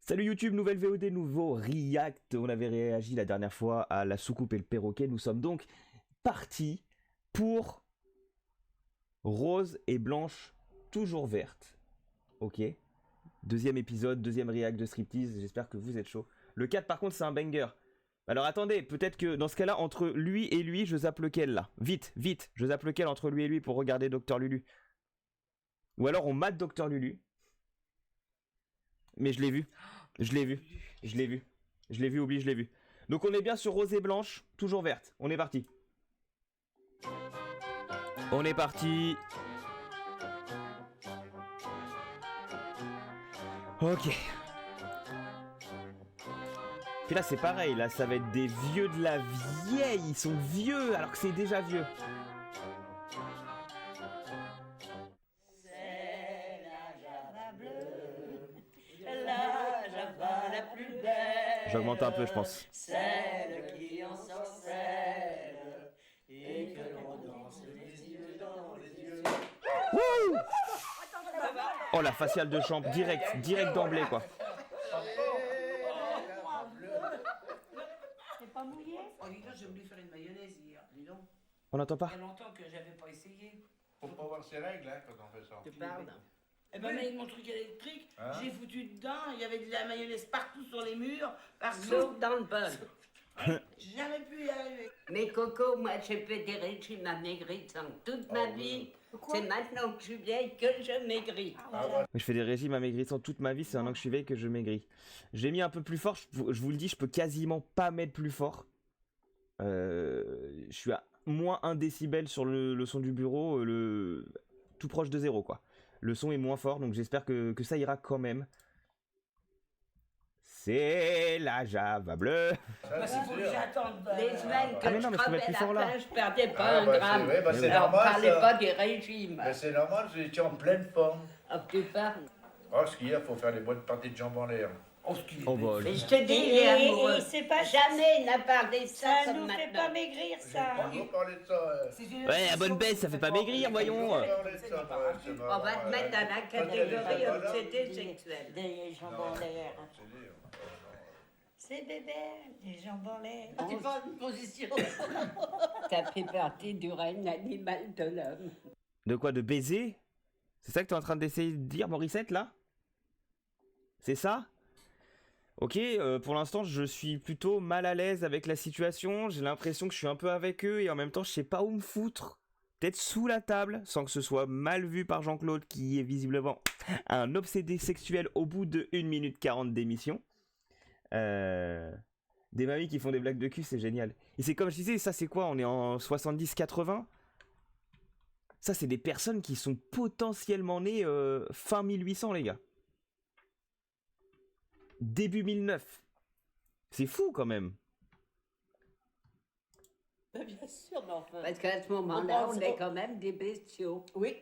Salut YouTube, nouvelle VOD, nouveau React. On avait réagi la dernière fois à la soucoupe et le perroquet. Nous sommes donc partis pour Rose et Blanche, toujours verte. Ok. Deuxième épisode, deuxième React de Striptease. J'espère que vous êtes chaud. Le 4 par contre c'est un banger. Alors attendez, peut-être que dans ce cas-là, entre lui et lui, je zappe lequel là. Vite, vite, je zappe lequel entre lui et lui pour regarder Docteur Lulu. Ou alors on mate Docteur Lulu. Mais je l'ai vu. Je l'ai vu. Je l'ai vu. Je l'ai vu, oublie, je l'ai vu. Donc on est bien sur Rose et Blanche, toujours verte. On est parti. On est parti. Ok. Puis là c'est pareil, là ça va être des vieux de la vieille. Ils sont vieux alors que c'est déjà vieux. C'est la Java bleue, la Java la plus belle. J'augmente un peu je pense. Celle qui ensorcelle et que l'on danse les yeux dans les yeux. Wouh! Oh la faciale de champ, direct d'emblée quoi. T'es pas mouillé? Oh, dis donc, j'ai voulu faire une mayonnaise hier. Dis donc. On n'entend pas? Il y a longtemps que j'avais pas essayé. Faut pas voir ses règles hein, quand on fait ça. Tu parles? Eh ben, avec mon truc électrique, Hein? j'ai foutu dedans, il y avait de la mayonnaise partout sur les murs, partout. Sauf dans le bol. J'ai jamais pu y arriver. Mais Coco, moi j'ai fait des régimes amaigrissants toute ma vie. Pourquoi? C'est maintenant que je suis vieille que je maigris. Ah ouais. Je fais des régimes amaigrissants toute ma vie, c'est un an que je suis vieille que je maigris. J'ai mis un peu plus fort, je vous le dis, je peux quasiment pas mettre plus fort. Je suis à moins 1 décibel sur le son du bureau, tout proche de 0 quoi. Le son est moins fort, donc j'espère que ça ira quand même. C'est la Java bleue. Ça, Parce qu'il c'est faut que sûr. j'attende. Les semaines que Ah, mais non, je mais je peux mettre crevais plus la fort, là. faim, je perdais pas Ah, un bah, gramme. c'est- ouais, bah, c'est Alors normal, parlez ça. pas des régimes. Mais c'est normal, vous étiez en pleine forme. Ah, tu parles. Oh, ce qu'il y a, faut faire les bonnes parties de jambes en l'air. Oh, ce qu'il est Oh bah, Mais je te dis, les Et amoureux, c'est pas jamais il n'a parlé de ça, ça comme nous fait maintenant. pas maigrir J'ai ça. pas trop parlé de ça. C'est une Ouais, la bonne intuition, baisse, ça fait pas maigrir, voyons. J'ai pas parlé de ça, moi, c'est On marrant, va te mettre dans la catégorie voilà. obsédé sexuelle. Des jambes Non. en l'air. C'est dit, C'est bébé, des jambes en l'air. C'est pas une position. Ça fait partie du règne animal de l'homme. de quoi, de baiser? C'est ça que tu es en train d'essayer de dire, Morissette, là? C'est ça? Ok, pour l'instant, je suis plutôt mal à l'aise avec la situation. J'ai l'impression que je suis un peu avec eux et en même temps, je sais pas où me foutre. Peut-être sous la table, sans que ce soit mal vu par Jean-Claude, qui est visiblement un obsédé sexuel au bout de 1 minute 40 d'émission. Des mamies qui font des blagues de cul, c'est génial. Et c'est comme je disais, ça c'est quoi? On est en 70-80? Ça, c'est des personnes qui sont potentiellement nées fin 1800, les gars. Début 1009. C'est fou quand même. Bien sûr, mais enfin. Parce qu'à ce moment-là, on est quand même des bestiaux. Oui,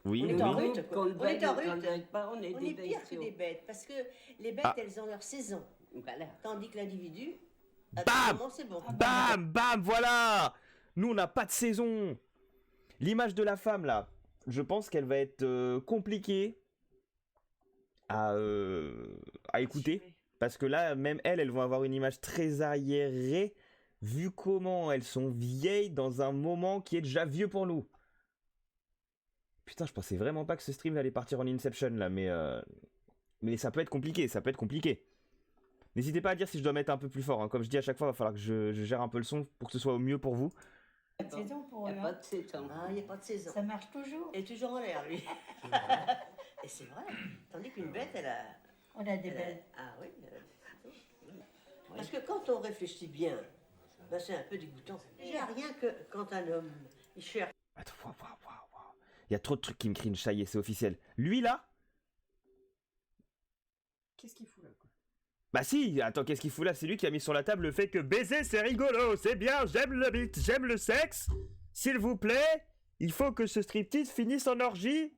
Oui, On est oui. en oui. rut, quoi. Qu'on le On est veuille en ou qu'on rut. le veuille pas, on est on des est pire que bestiaux. des bêtes parce que les bêtes Ah. elles ont leur saison, Voilà. tandis que l'individu, à Bam tout moment c'est bon. Bam, bam, voilà. Nous, on n'a pas de saison. L'image de la femme, là, je pense qu'elle va être compliquée à écouter. Parce que là, même elles vont avoir une image très arriérée, vu comment elles sont vieilles dans un moment qui est déjà vieux pour nous. Putain, je pensais vraiment pas que ce stream allait partir en Inception, là, mais ça peut être compliqué, ça peut être compliqué. N'hésitez pas à dire si je dois mettre un peu plus fort, hein. Comme je dis à chaque fois, il va falloir que je gère un peu le son pour que ce soit au mieux pour vous. Pas de saison pour Il eux. n'y a pas hein. de saison. Ah, il n'y a pas de saison. Ça marche toujours. Elle est toujours en l'air, lui. Et c'est vrai. Tandis qu'une bête, elle a. On a des elle a- belles. Ah oui. Parce que quand on réfléchit bien, ben c'est un peu dégoûtant. Déjà rien que quand un homme il cherche. Attends, waouh. Il y a trop de trucs qui me cringe, ça y est, c'est officiel. Lui, là? Qu'est-ce qu'il fout là, quoi? Bah si, attends, qu'est-ce qu'il fout là? C'est lui qui a mis sur la table le fait que baiser c'est rigolo, c'est bien, j'aime le beat, j'aime le sexe. S'il vous plaît, il faut que ce striptease finisse en orgie.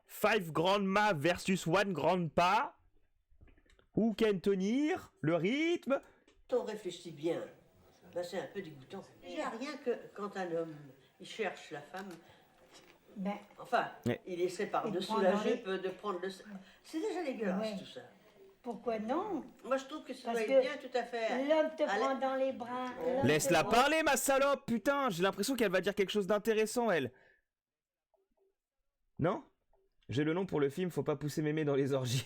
5 grandma versus 1 grandpa. Who can tenir le rythme? Quand on réfléchit bien, ben c'est un peu dégoûtant. Déjà rien que quand un homme il cherche la femme. Ben, Enfin, Ouais. il essaie par Il de prend dans soulager, les- de prendre le. C'est déjà dégueulasse Ouais. tout ça. Pourquoi non? Moi, je trouve que ça Parce doit que être bien tout à fait. L'homme te Allez. prend dans les bras. l'homme Laisse-la te- parler, ma salope, putain. J'ai l'impression qu'elle va dire quelque chose d'intéressant, elle. Non? J'ai le nom pour le film, faut pas pousser mémé dans les orgies.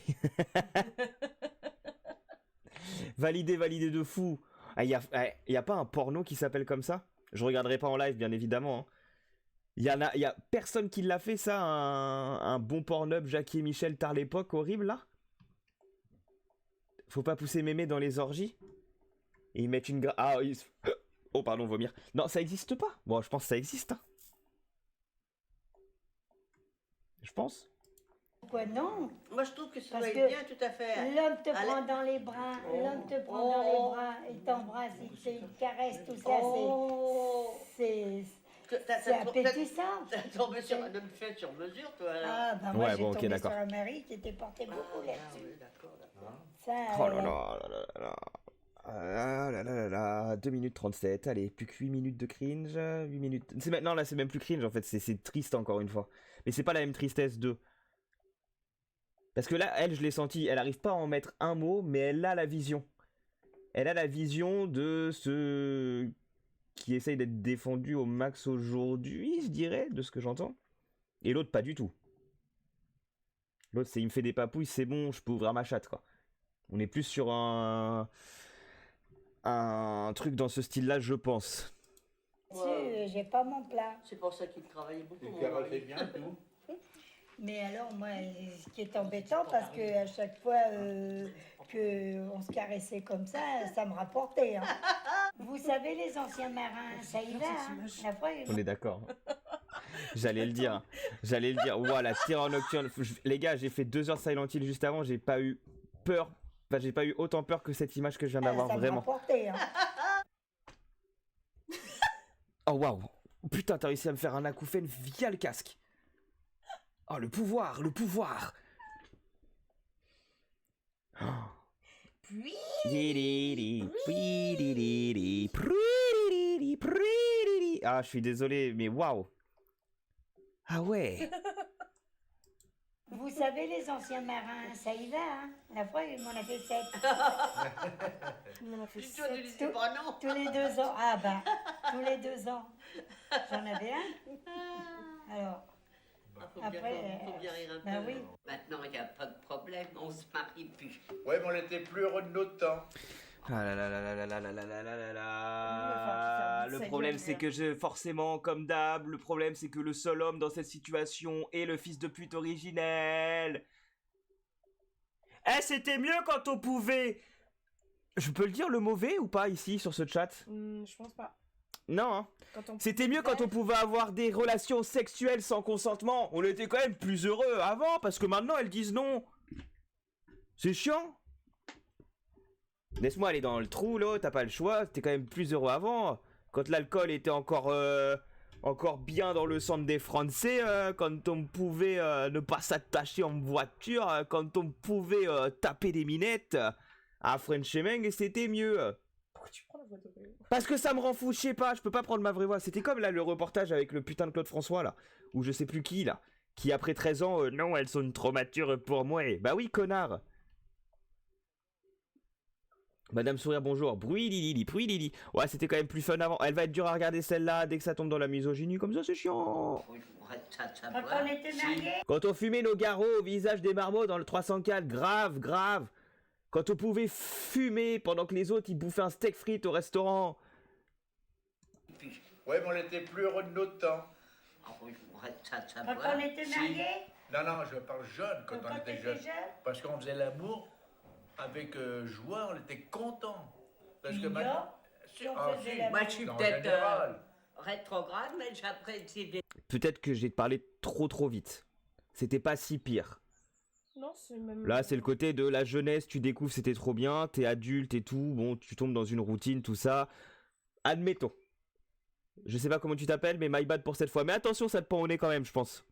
Validé, validé de fou. Ah, y a pas un porno qui s'appelle comme ça? Je regarderai pas en live, bien évidemment. Hein. Y a personne qui l'a fait, ça, un bon Pornhub, Jackie et Michel tard l'époque, horrible, là? Faut pas pousser mémé dans les orgies? Et ils mettent une Ah, oh, pardon, vomir. Non, ça existe pas. Bon, je pense que ça existe. Hein. Je pense. Pourquoi non? Moi, je trouve que ça Parce doit que être bien tout à fait. L'homme te Allez. prend dans les bras. L'homme te prend dans les bras. Il t'embrasse, il te caresse, tout ça. Oh. C'est T'as appétissant. tombé sur un homme fait sur mesure, toi, là. Ah, bah moi, Ouais, j'ai bon, ok, tombé d'accord. sur un mari qui était porté beaucoup Ah, là-dessus. oui, d'accord, d'accord. Ça, Oh là là là là là. Ah là là là là, 2 minutes 37, allez, plus que 8 minutes de cringe, 8 minutes... C'est maintenant là, c'est même plus cringe en fait, c'est triste encore une fois. Mais c'est pas la même tristesse de... Parce que là, elle, je l'ai senti, elle arrive pas à en mettre un mot, mais elle a la vision. Elle a la vision de ceux qui essayent d'être défendus au max aujourd'hui, je dirais, de ce que j'entends. Et l'autre, pas du tout. L'autre, c'est il me fait des papouilles, c'est bon, je peux ouvrir ma chatte, quoi. On est plus sur un truc dans ce style-là, je pense. j'ai pas mon plat. C'est pour ça qu'il travaillait beaucoup. Tu mon carottais mari. bien, tout. Mais alors, moi, ce qui est embêtant, parce que à chaque fois qu'on se caressait comme ça me rapportait. Hein. Vous savez, les anciens marins, ça y va. Hein. La fois, On est d'accord. J'allais le dire. J'allais le dire. Ouah, la terreur nocturne. Les gars, j'ai fait 2 heures Silent Hill juste avant, j'ai pas eu peur. Enfin, j'ai pas eu autant peur que cette image que je viens d'avoir, ça me vraiment. rapportait. Hein. Oh waouh. Putain, t'as réussi à me faire un acouphène via le casque. Oh, le pouvoir, le pouvoir. Oh. Ah, je suis désolé, mais waouh. Ah ouais. Vous savez, les anciens marins, ça y va. Hein. La fois, il m'en a fait 7. Puis toi, tu disais pas non. Tous les 2 ans. Ah bah, tous les 2 ans. J'en avais un. Alors, Ah, faut après, faut bien rire un bah peu. oui. Maintenant, il n'y a pas de problème, on se marie plus. Ouais, mais on était plus heureux de notre temps. Ah là là là là là là là là là là là. Le problème c'est que forcément, comme d'hab, le problème c'est que le seul homme dans cette situation est le fils de pute originel. Eh, c'était mieux quand on pouvait... Je peux le dire le mauvais ou pas ici sur ce chat? Je pense pas. Non, hein. Quand on C'était mieux quand on pouvait avoir des relations sexuelles sans consentement. On était quand même plus heureux avant, parce que maintenant elles disent non. C'est chiant. Laisse-moi aller dans le trou, là, t'as pas le choix, t'es quand même plus heureux avant. Quand l'alcool était encore bien dans le centre des Français, quand on pouvait ne pas s'attacher en voiture, quand on pouvait taper des minettes à Frenchemeng, c'était mieux. Pourquoi tu prends la voix de Réo? Parce que ça me rend fou, je sais pas, je peux pas prendre ma vraie voix. C'était comme là le reportage avec le putain de Claude François là, ou je sais plus qui là, qui après 13 ans, non, elles sont trop matures pour moi. Bah oui, connard. Madame Sourire, bonjour. Bruit Lili. Ouais, c'était quand même plus fun avant. Elle va être dure à regarder celle-là dès que ça tombe dans la misogynie, comme ça c'est chiant. Quand on était mariés, Quand on fumait nos garrots au visage des marmots dans le 304, grave. Quand on pouvait fumer pendant que les autres ils bouffaient un steak frites au restaurant. Ouais, mais on était plus heureux de notre temps. quand on était mariés, Non, je parle jeune, quand on était jeune. jeune, Parce qu'on faisait l'amour avec joie, on était content. Parce que Mignon. maintenant... Si on faisait si, l'amour. Moi, je suis en peut-être général. rétrograde, mais j'apprécie bien. Peut-être que j'ai parlé trop vite. C'était pas si pire. Non, c'est même. Là, c'est le côté de la jeunesse, tu découvres, c'était trop bien, t'es adulte et tout, bon, tu tombes dans une routine, tout ça. Admettons. Je sais pas comment tu t'appelles, mais my bad pour cette fois. Mais attention, ça te pend au nez quand même, je pense.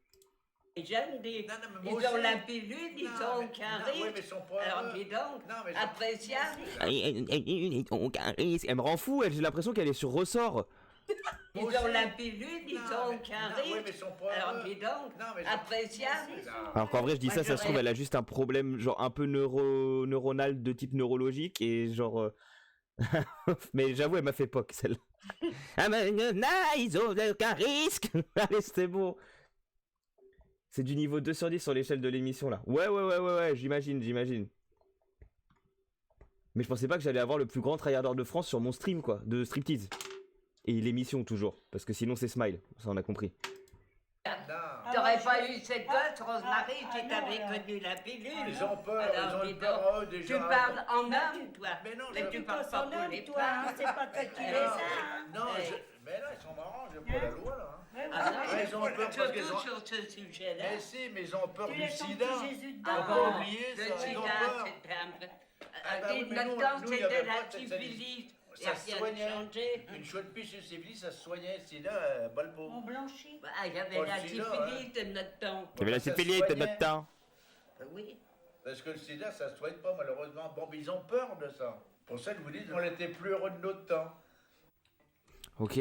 Les jeunes, ils Non, mais ils moi ont aussi. la pilule, ils Non, sont mais- carrés. non, oui, mais ils sont pas Alors, heureux. dis donc, Non, mais appréciable. Elle me rend fou, j'ai l'impression qu'elle est sur ressort. Ils Moi ont aussi. la pilule, ils Non, ont mais- aucun non, oui, risque. mais ils sont pas Alors heureux. dis donc, Non, mais appréciable. Alors qu'en vrai, je dis Moi, ça se trouve, j'aurais- elle a juste un problème, genre un peu neuronal de type neurologique, et genre. Mais j'avoue, elle m'a fait POC, celle-là. Ah, mais non, ils ont aucun risque. Allez, c'était bon. C'est du niveau 2 sur 10 sur l'échelle de l'émission, là. Ouais, j'imagine. Mais je pensais pas que j'allais avoir le plus grand tryharder de France sur mon stream, quoi, de striptease. Et l'émission, toujours. Parce que sinon, c'est Smile. Ça, on a compris. T'aurais pas eu cette gosse, Rosemary, ah, si non, t'avais alors. connu la pilule. Ils ont peur, Alors, ils ont dis une peur eux, Tu déjà. parles en homme, toi. Mais non, Mais je- tu Tu parles penses pas en pour homme, les toi, hein, femmes. c'est pas toi qui Eh, fais ça. Hein. Non, Eh. mais là, ils sont marrants, j'aime pas la loi, là. hein. Ouais, Ah ouais. non, Ouais, ils ont peur parce qu'ils surtout ont- sur ce sujet-là. Mais si, mais ils ont peur Tu du laisses ton sida. petit Jésus dedans. Faut Ah pas bon, oublier le ça, ils ont sida, peur. c'était un peu... Ah bah oui, mais notre nous, temps, nous, il y c'était avait la pas cette- syphilis. Ça Et se rien soignait. n'a changé. Une chaude pisse, une syphilis, ça se soignait. Le sida, balbo. On blanchit. Ah, il y avait Oh, la le sida, syphilis de notre temps. Il y avait la Ça se syphilis de soignait. notre temps. Oui. Parce que le sida, ça se soigne pas, malheureusement. Bon, mais ils ont peur de ça. Pour ça que je vous dis, on était plus heureux de notre temps. Ok.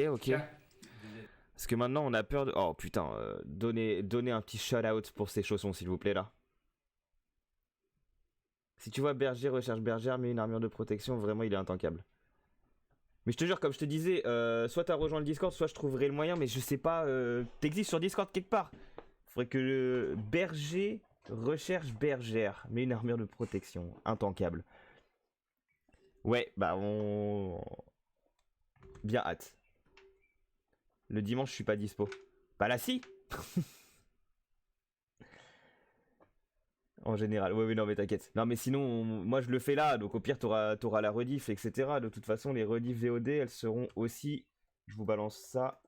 Parce que maintenant, on a peur de. Oh putain, donnez un petit shout-out pour ces chaussons, s'il vous plaît, là. Si tu vois berger, recherche bergère, mais une armure de protection, vraiment, il est intankable. Mais je te jure, comme je te disais, soit t'as rejoint le Discord, soit je trouverai le moyen, mais je sais pas, t'existes sur Discord quelque part. Faudrait que berger recherche bergère, mais une armure de protection, intankable. Ouais, bah on... Bien hâte. Le dimanche, je suis pas dispo. Bah là, si. En général, oui, non, mais t'inquiète. Non, mais sinon, moi je le fais là, donc au pire, t'auras la rediff, etc. De toute façon, les rediff VOD, elles seront aussi. Je vous balance ça.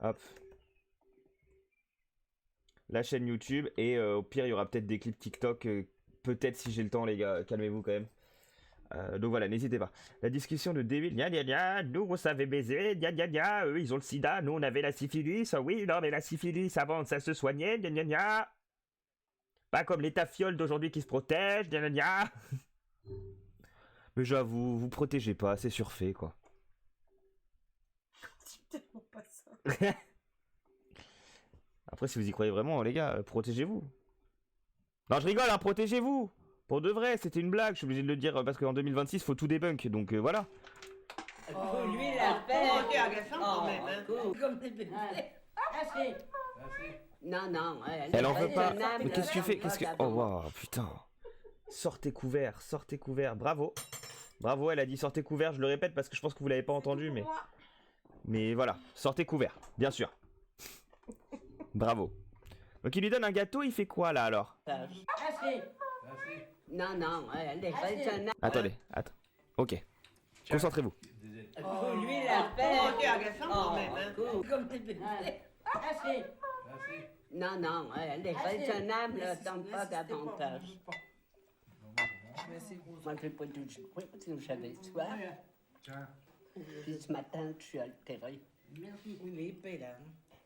Hop. La chaîne YouTube, et au pire, il y aura peut-être des clips TikTok. Peut-être si j'ai le temps, les gars, calmez-vous quand même. Donc voilà, n'hésitez pas. La discussion de Devil, nous on savait baiser, eux ils ont le sida, nous on avait la syphilis, oui, non mais la syphilis avant ça se soignait, pas comme les tafioles d'aujourd'hui qui se protègent, Mais j'avoue, vous protégez pas, c'est surfait quoi. C'est tellement pas ça. Après si vous y croyez vraiment, les gars, protégez-vous. Non je rigole, hein, protégez-vous. Pour de vrai, c'était une blague, je suis obligé de le dire parce qu'en 2026, faut tout débunk, donc voilà. Pour lui, la paix. Oh, t'es agaçant quand même, hein. cool. Comme des bébés. Assez. Non, Elle en veut pas. raisonnable, Mais qu'est-ce que tu fais? Qu'est-ce que... pas Oh d'abord. waouh, putain. Sortez couvert, bravo. Bravo, elle a dit sortez couvert, je le répète parce que je pense que vous l'avez pas entendu, mais... Mais voilà, sortez couvert, bien sûr. Bravo. Donc il lui donne un gâteau, il fait quoi là alors? Assez. Non, elle est raisonnable. Attendez. Ok. Concentrez-vous. Pour lui, la paix. Oh, t'es agaçant quand même, hein. cool. Comme des bébés. Assez. Non, elle est raisonnable, donne pas davantage. Moi, je vais pas toujours j'avais soif. Puis ce matin, je suis altérée. Il est épais, là.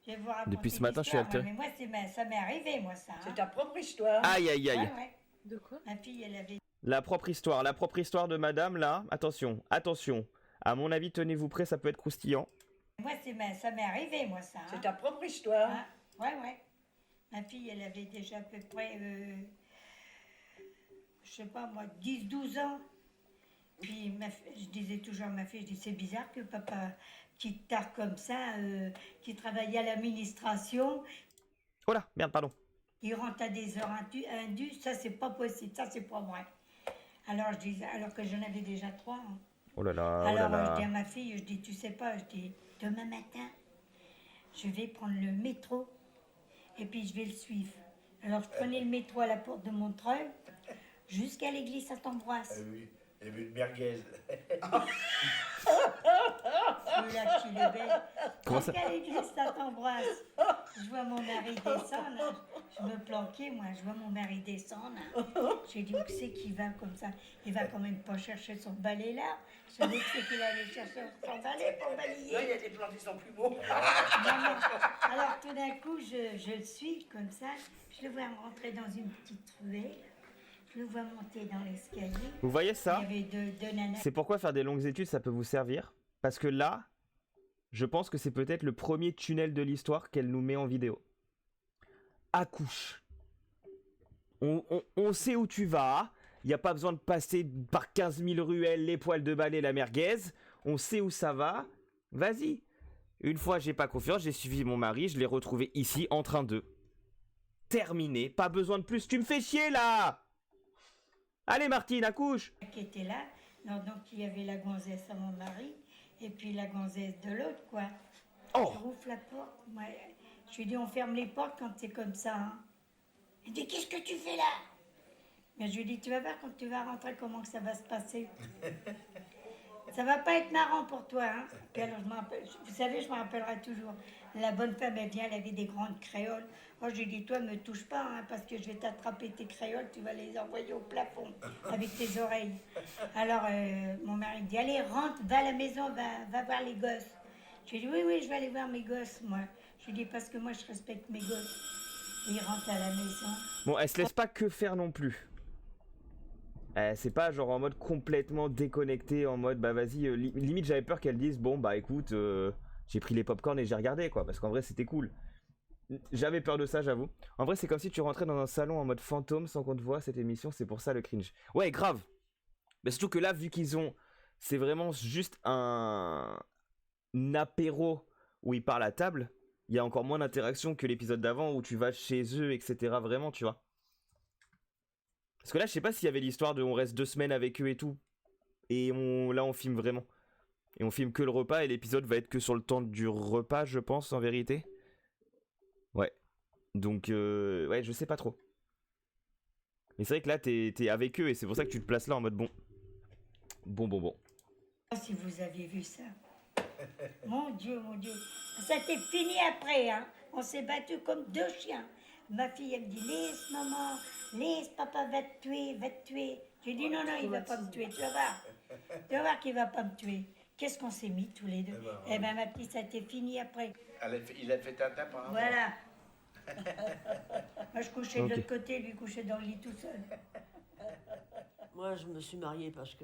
Je vais vous raconter Depuis ce matin, je suis l'histoire, altéré. Mais moi, ça m'est arrivé, moi, ça. C'est ta propre histoire. Aïe aïe aïe. Ouais. De quoi? Ma fille, elle avait... La propre histoire de madame là. Attention. À mon avis, tenez-vous prêts, ça peut être croustillant. Moi, ça m'est arrivé, moi, ça. C'est ta propre histoire. Hein. Ouais. Ma fille, elle avait déjà à peu près, je sais pas moi, 10-12 ans. Puis je disais toujours à ma fille, je dis, c'est bizarre que papa, qui tard comme ça, qui travaillait à l'administration, Oh là, merde, pardon. il rentre à des heures indues, ça c'est pas possible, ça c'est pas vrai. Alors je disais, alors que j'en avais déjà 3. Hein. Oh là là, Alors je dis à ma fille, je dis, tu sais pas, je dis, demain matin, je vais prendre le métro et puis je vais le suivre. Alors je prenais le métro à la porte de Montreuil jusqu'à l'église Saint-Ambroise. Oui, il y avait une merguez. Là, qui le belle. Comment ça Jusqu'à l'église Saint-Ambroise. Je vois mon mari descendre. Je me planquais, moi. Je vois mon mari descendre. J'ai dit, où c'est qu'il va comme ça? Il va quand même pas chercher son balai là. Je savais que c'est qu'il allait chercher son balai pour balayer. Là, il y a des plantes qui sont plus beaux. Non, non. Alors tout d'un coup, je le suis comme ça. Je le vois me rentrer dans une petite ruelle. Je le vois monter dans l'escalier. Vous voyez ça? Il y avait deux nanas. C'est pourquoi faire des longues études, ça peut vous servir. Parce que là, je pense que c'est peut-être le premier tunnel de l'histoire qu'elle nous met en vidéo. Accouche. On sait où tu vas. Il n'y a pas besoin de passer par 15 000 ruelles, les poils de balai, la merguez. On sait où ça va. Vas-y. Une fois, j'ai pas confiance, j'ai suivi mon mari, je l'ai retrouvé ici, en train de... Terminé. Pas besoin de plus. Tu me fais chier, là! Allez, Martine, accouche! Qui était là. Donc il y avait la gonzesse à mon mari et puis la gonzesse de l'autre, quoi. Oh! Je rouvre la porte. Moi, je lui dis, on ferme les portes quand c'est comme ça. Hein. Il dit, qu'est-ce que tu fais là? Mais je lui dis, tu vas voir quand tu vas rentrer comment que ça va se passer. Ça va pas être marrant pour toi. Hein. Puis alors, vous savez, je me rappellerai toujours. La bonne femme, elle vient, elle avait des grandes créoles. Moi, je lui dis, toi, me touche pas, hein, parce que je vais t'attraper tes créoles, tu vas les envoyer au plafond avec tes oreilles. Alors, mon mari me dit, allez, rentre, va à la maison, va voir les gosses. Je lui dis, oui, je vais aller voir mes gosses, moi. Je lui dis, parce que moi, je respecte mes gosses. Et il rentre à la maison. Bon, elle se laisse pas que faire non plus. C'est pas genre en mode complètement déconnecté, en mode bah vas-y, limite j'avais peur qu'elle dise bon bah écoute, j'ai pris les popcorn et j'ai regardé quoi, parce qu'en vrai c'était cool. J'avais peur de ça, j'avoue. En vrai c'est comme si tu rentrais dans un salon en mode fantôme sans qu'on te voit cette émission, c'est pour ça le cringe. Ouais, grave. Mais surtout que là, vu qu'ils ont, c'est vraiment juste un apéro où ils parlent à table, il y a encore moins d'interaction que l'épisode d'avant où tu vas chez eux, etc. Vraiment, tu vois. Parce que là, je sais pas s'il y avait l'histoire de on reste 2 semaines avec eux et tout. Et là, on filme vraiment. Et on filme que le repas et l'épisode va être que sur le temps du repas, je pense, en vérité. Ouais. Donc, ouais, je sais pas trop. Mais c'est vrai que là, t'es avec eux et c'est pour ça que tu te places là en mode bon. Bon. Si vous aviez vu ça. Mon Dieu. Ça t'est fini après, hein. On s'est battus comme 2 chiens. Ma fille, elle me dit, laisse maman, laisse papa, va te tuer. J'ai dit, non, il va pas me tuer, tu vas voir. Tu vas voir qu'il va pas me tuer. Qu'est-ce qu'on s'est mis tous les deux? Eh ben, ma petite, ça t'est fini après. Il a fait un tapin. Voilà. Moi, je couchais de l'autre côté, lui couchait dans le lit tout seul. Moi, je me suis mariée parce que...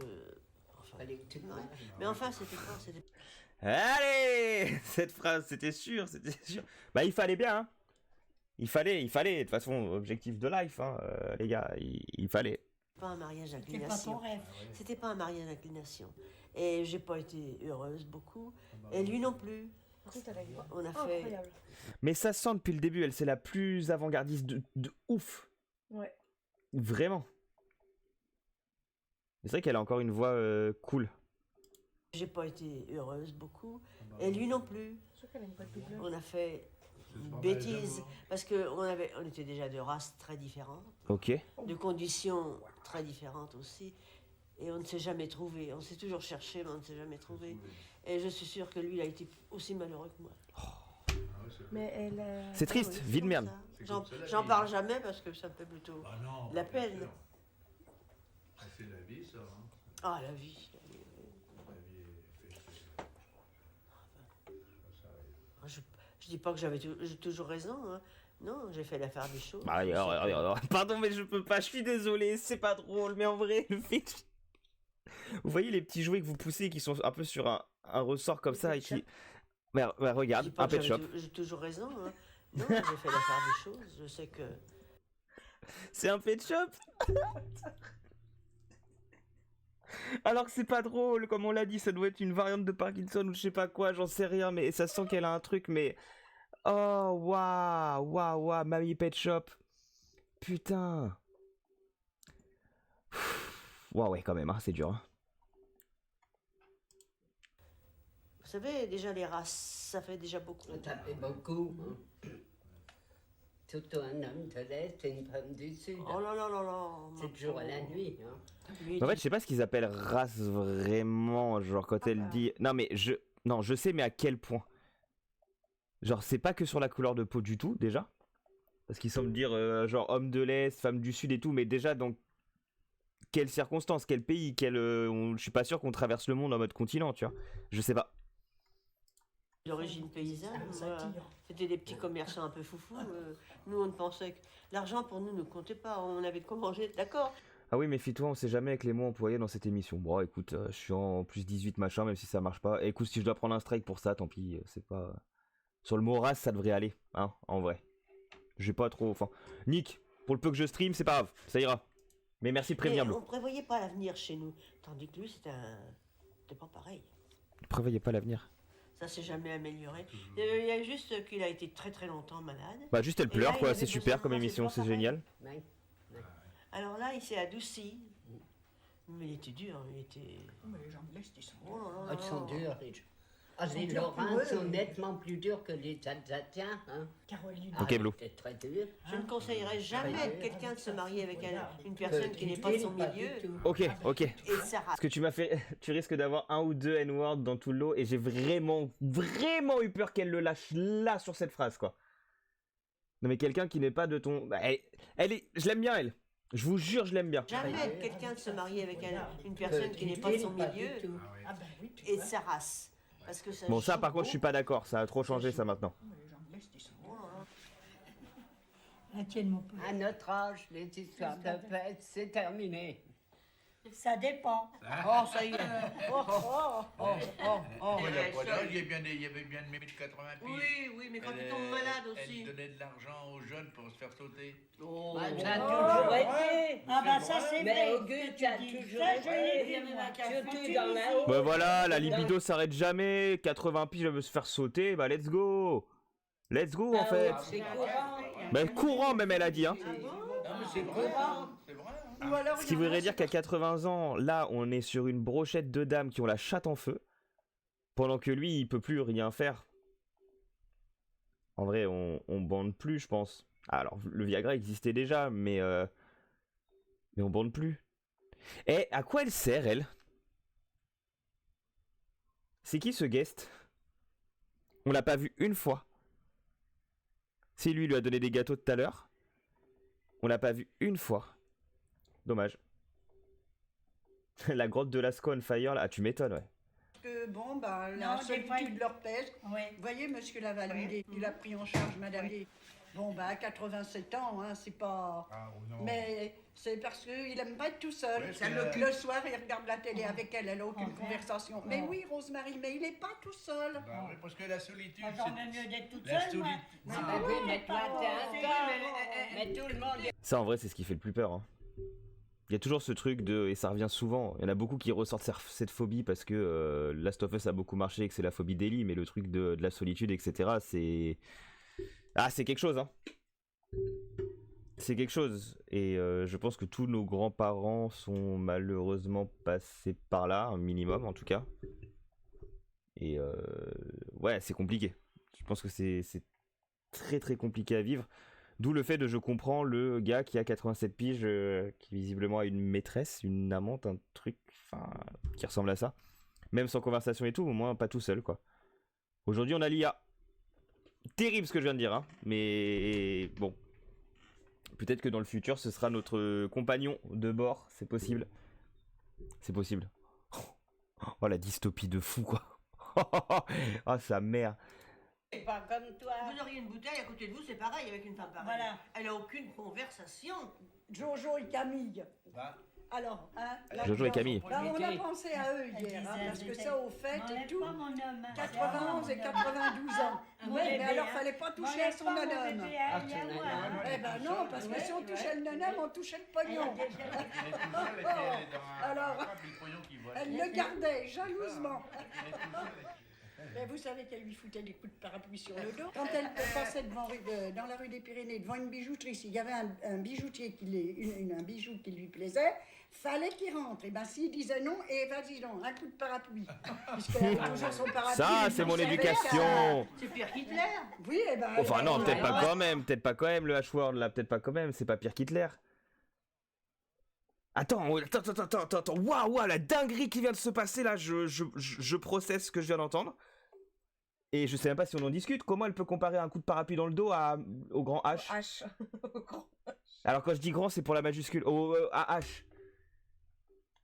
Enfin, mais enfin, c'était quoi? Allez, cette phrase, c'était sûr. Bah, il fallait bien, hein. Il fallait. De toute façon, objectif de life, hein, les gars, il fallait. Pas un mariage C'est pas ton d'inclination. rêve. C'était pas un mariage d'inclination. Et j'ai pas été heureuse beaucoup. Et lui non plus. On a fait... Incroyable. Mais ça sent depuis le début, elle c'est la plus avant-gardiste de ouf. Ouais. Vraiment. C'est vrai qu'elle a encore une voix cool. J'ai pas été heureuse beaucoup. Et lui non plus. Je sais qu'elle a une boîte doubleur. On a fait une bêtise. Parce qu'on était déjà de races très différentes. Ok. De conditions très différentes aussi. Et on ne s'est jamais trouvé. On s'est toujours cherché, mais on ne s'est jamais trouvé. Et je suis sûre que lui, il a été aussi malheureux que moi. Mais elle. C'est triste, Ah oui, vie de c'est merde. comme ça. J'en parle jamais parce que ça me fait plutôt de la peine. C'est la vie, ça. Hein. Ah, la vie. Je dis pas que j'ai toujours raison. Hein. Non, j'ai fait l'affaire des choses. Bah, pardon, mais je peux pas, je suis désolé, c'est pas drôle, mais en vrai, le fait. Vous voyez les petits jouets que vous poussez qui sont un peu sur un ressort comme ça et qui. Bah, Je regarde, dis pas un que pet shop. j'ai toujours raison. Hein. Non, j'ai fait l'affaire des choses. Je sais que... C'est un pet shop. Alors que c'est pas drôle, comme on l'a dit, ça doit être une variante de Parkinson ou je sais pas quoi, j'en sais rien, mais ça sent qu'elle a un truc, mais... Oh, waouh, Mamie Pet Shop. Putain. Waouh, ouais, quand même, hein, c'est dur. Hein. Vous savez, déjà les races, ça fait déjà beaucoup. Ça fait beaucoup. Hein. Surtout un homme de l'Est et une femme du Sud. Oh là là là là. C'est toujours à la nuit. Hein. Lui, En fait, je sais pas ce qu'ils appellent race vraiment, genre quand elle dit... Non, mais je sais, mais à quel point. Genre, c'est pas que sur la couleur de peau du tout, déjà. Parce qu'ils semblent dire, genre, homme de l'Est, femme du Sud et tout, mais déjà, dans quelles circonstances, quel pays, je suis pas sûr qu'on traverse le monde en mode continent, tu vois. Je sais pas. d'origine paysanne, voilà. C'était des petits commerçants un peu foufous. Nous, on pensait que l'argent pour nous ne comptait pas. On avait de quoi manger, d'accord. Ah oui, méfie-toi, on sait jamais avec les mots employés dans cette émission. Bon, écoute, je suis en plus 18 machin, même si ça marche pas. Et écoute, si je dois prendre un strike pour ça, tant pis, c'est pas... Sur le mot race, ça devrait aller, hein, en vrai. J'ai pas trop... Enfin, Nick, pour le peu que je stream, c'est pas grave, ça ira. Mais merci de prévenir, Mais Blue. on prévoyait pas l'avenir chez nous. Tandis que lui, c'était pas pareil. Ne prévoyez pas l'avenir. Ça s'est jamais amélioré. Il y a juste qu'il a été très très longtemps malade. Bah juste elle Et là, pleure il quoi, avait c'est besoin super de comme moi, c'est émission, pas c'est pareil. génial. Ouais. Alors là, il s'est adouci. Mais il était dur, il était... Mais les gens de l'Est, ils sont Oh là là Ah, ils sont là. durs. Les durs pour Lorrains eux. sont nettement plus durs que les Alsaciens. Hein. Caroline. Ok, Blue. C'est très dur. Je ne conseillerais jamais à quelqu'un de se marier avec une personne qui n'est pas de son milieu. Ok, ok. Et Sarah. Parce que tu m'as fait... Tu risques d'avoir un ou deux N-words dans tout le lot et j'ai vraiment eu peur qu'elle le lâche là sur cette phrase quoi. Non mais quelqu'un qui n'est pas de ton... Bah, elle est... Je l'aime bien elle. Je vous jure, je l'aime bien. Jamais quelqu'un de se marier avec une personne qui n'est pas de son milieu Ah ben oui, tu et vois. sa race. Parce que ça Bon ça joue par contre je suis pas d'accord, ça a trop changé ça maintenant. Mais les gens de l'Est, ils sont beaucoup. Oh là là. La tienne, mon peu. À notre âge, les histoires de fête, c'est terminé. Ça dépend. Oh, ça y est. Oh, oh, oh, oh, oh. Il y a pas d'âge, il y avait bien de 80 piges. Oui, oui, mais quand tu tombes malade aussi. Elle donnait de l'argent aux jeunes pour se faire sauter. Oh. Ah, ça a toujours été. Ah bah ça c'est Mais vrai. Auguste, ça a Tu dis. toujours Ça, je l'ai été. vu, moi. Surtout dans la haute. Bah voilà, la libido s'arrête jamais. 80 piges, elle veut se faire sauter. Bah let's go. Let's go en Ah fait. ouais, c'est courant. Bah courant même elle a dit hein. Non, mais C'est courant. C'est vrai. Hein. Ou alors, Ce il qui y en a, voudrait dire c'est qu'à 80 ans, là on est sur une brochette de dames qui ont la chatte en feu. Pendant que lui il peut plus rien faire. En vrai on bande plus je pense. Alors le Viagra existait déjà mais on bande plus. Et à quoi elle sert elle? C'est qui ce guest? On l'a pas vu une fois. Si lui a donné des gâteaux tout à l'heure. On l'a pas vu une fois. Dommage. La grotte de Lascaux on fire là, ah, tu m'étonnes ouais. que bon, bah, Non, la des fois, solitude leur pèse. Oui. Vous voyez, monsieur Laval, il a pris en charge madame. Bon, bah, à 87 ans, hein, c'est pas... Ah, oh non. Mais c'est parce qu'il aime pas être tout seul. Ouais, Ça c'est le soir, il regarde la télé avec elle, elle a aucune conversation. Mais oui, Rosemary, mais il est pas tout seul. Bah oui, parce que la solitude, Moi, j'en même mieux d'être toute la seule, moi. solitude. Ah bah oui, mais toi, t'es un corps. Mais tout le monde est... Ça en vrai c'est ce qui fait le plus peur. Hein. Il y a toujours ce truc de, et ça revient souvent, il y en a beaucoup qui ressortent cette phobie parce que Last of Us a beaucoup marché et que c'est la phobie d'Ellie, mais le truc de la solitude etc. c'est... Ah c'est quelque chose hein. C'est quelque chose et je pense que tous nos grands-parents sont malheureusement passés par là, un minimum en tout cas. Et ouais c'est compliqué. Je pense que c'est très très compliqué à vivre. D'où le fait de je comprends le gars qui a 87 piges, qui visiblement a une maîtresse, une amante, un truc enfin qui ressemble à ça. Même sans conversation et tout, au moins pas tout seul quoi. Aujourd'hui on a l'IA. Terrible ce que je viens de dire, hein. Mais bon. Peut-être que dans le futur ce sera notre compagnon de bord, c'est possible. C'est possible. Oh la dystopie de fou quoi. Oh sa mère. C'est pas comme toi. Vous auriez une bouteille à côté de vous, c'est pareil avec une femme pareille. Voilà. Elle a aucune conversation. Jojo et Camille. Bah, Alors, hein, Jojo et Camille. là, on a pensé à eux hier, hein, parce que ça, au fait, et tout, 91 et 92 ans. Ouais, mais alors, fallait pas toucher à son bonhomme. Eh ben non, parce que si on touchait le bonhomme, on touchait le pognon. elle est toute seule et puis elle est dans Alors, un coin, puis le pognon qui vole. Elle le gardait jalousement. Elle est toute seule. Mais vous savez qu'elle lui foutait des coups de parapluie sur le dos. Quand elle passait dans la rue des Pyrénées, devant une bijouterie, s'il y avait un bijoutier, un bijou qui lui plaisait, fallait qu'il rentre. Et bien s'il disait non, et vas-y donc, un coup de parapluie. Puisqu'elle avait toujours son parapluie. Ça c'est mon Vous savez éducation. C'est pire qu'Hitler. Oui, et ben. Enfin non, peut-être pas quand même, le H-word là, peut-être pas quand même, c'est pas pire qu'Hitler. Attends, waouh, la dinguerie qui vient de se passer là, je processe ce que je viens d'entendre. Et je sais même pas si on en discute, comment elle peut comparer un coup de parapluie dans le dos au grand H? H. Alors quand je dis grand, c'est pour la majuscule, à H.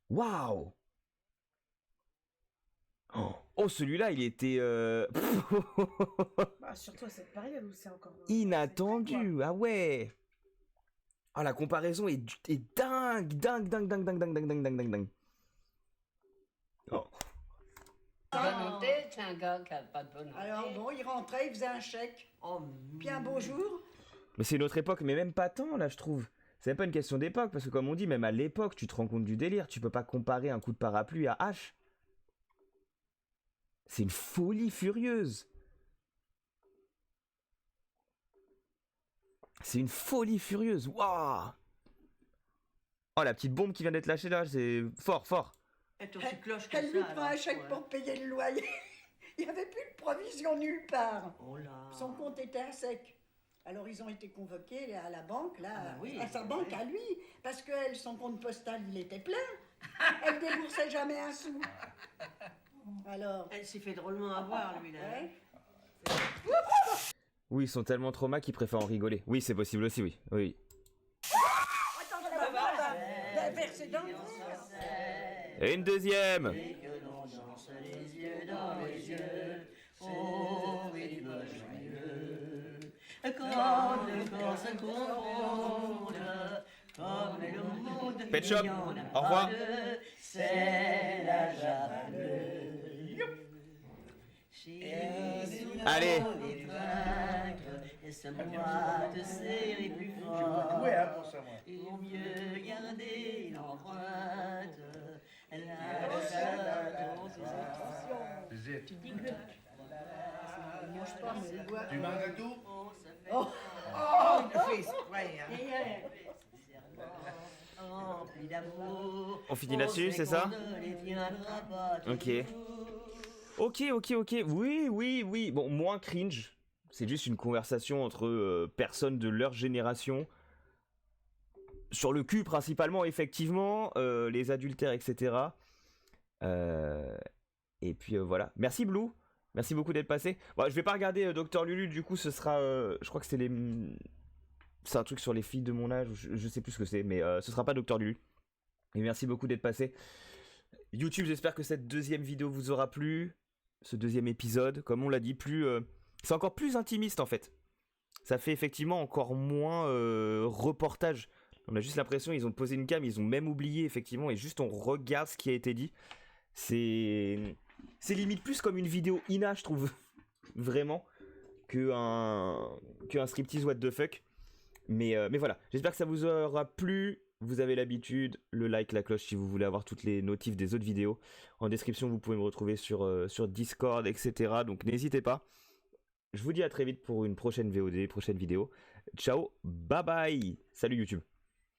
Waouh. Oh, celui-là, il était Bah, surtout à cette période où c'est encore. inattendu, ah ouais. Ah la comparaison est dingue. dingue. Oh. Volonté, c'est un gars qui n'a pas de volonté. Alors bon, il rentrait, il faisait un chèque. Oh, Puis un beau jour, Mais c'est une autre époque, mais même pas tant là, je trouve. C'est même pas une question d'époque, parce que comme on dit, même à l'époque, tu te rends compte du délire. Tu peux pas comparer un coup de parapluie à H. C'est une folie furieuse. C'est une folie furieuse. Waouh! Oh, la petite bombe qui vient d'être lâchée là, c'est fort, fort. elle est aussi cloche que ça. elle lui prend un alors. chèque Ouais. pour payer le loyer. Il n'y avait plus de provision nulle part. Oh là. Son compte était à sec. Alors ils ont été convoqués à la banque, là, Ah bah oui, à sa oui. banque, à lui, parce que elle, son compte postal, il était plein. Elle déboursait jamais un sou. Alors, Elle s'est fait drôlement avoir, lui, là. ouais. Oui, ils sont tellement traumas qu'ils préfèrent en rigoler. Oui, c'est possible aussi, oui. Oui. Versé dans le verre. Et une deuxième. Et que l'on danse les yeux dans les yeux, au rythme joyeux. Quand le corps se confondent, comme le monde Pet Shop, il y en a au revoir. pas deux, c'est la javane. Allez. Les vaincre, et ce moi de serrer plus J'ai fort. pas doué hein, pour ça, moi. Et au mieux garder l'empreinte. La Zit. Il mange pas, mais il boit. Tu manges un tout? Oh, il le fait exprès, hein. Rempli d'amour. On finit là-dessus, c'est ça? Ok. Ok. Oui. Bon, moins cringe. C'est juste une conversation entre personnes de leur génération. Sur le cul, principalement, effectivement. Les adultères, etc. Et puis voilà. Merci Blue. Merci beaucoup d'être passé. Bon, je vais pas regarder Docteur Lulu, du coup, ce sera. Je crois que c'est les. C'est un truc sur les filles de mon âge. Je sais plus ce que c'est, mais ce sera pas Docteur Lulu. Et merci beaucoup d'être passé. YouTube, j'espère que cette deuxième vidéo vous aura plu. Ce deuxième épisode, comme on l'a dit, c'est encore plus intimiste en fait. Ça fait effectivement encore moins reportage. On a juste l'impression ils ont posé une cam, ils ont même oublié effectivement et juste on regarde ce qui a été dit. C'est limite plus comme une vidéo Ina, je trouve, vraiment, que un striptease what the fuck. Mais voilà, j'espère que ça vous aura plu. Vous avez l'habitude, le like, la cloche si vous voulez avoir toutes les notifs des autres vidéos. En description, vous pouvez me retrouver sur Discord, etc. Donc n'hésitez pas. Je vous dis à très vite pour une prochaine VOD, prochaine vidéo. Ciao, bye bye. Salut YouTube.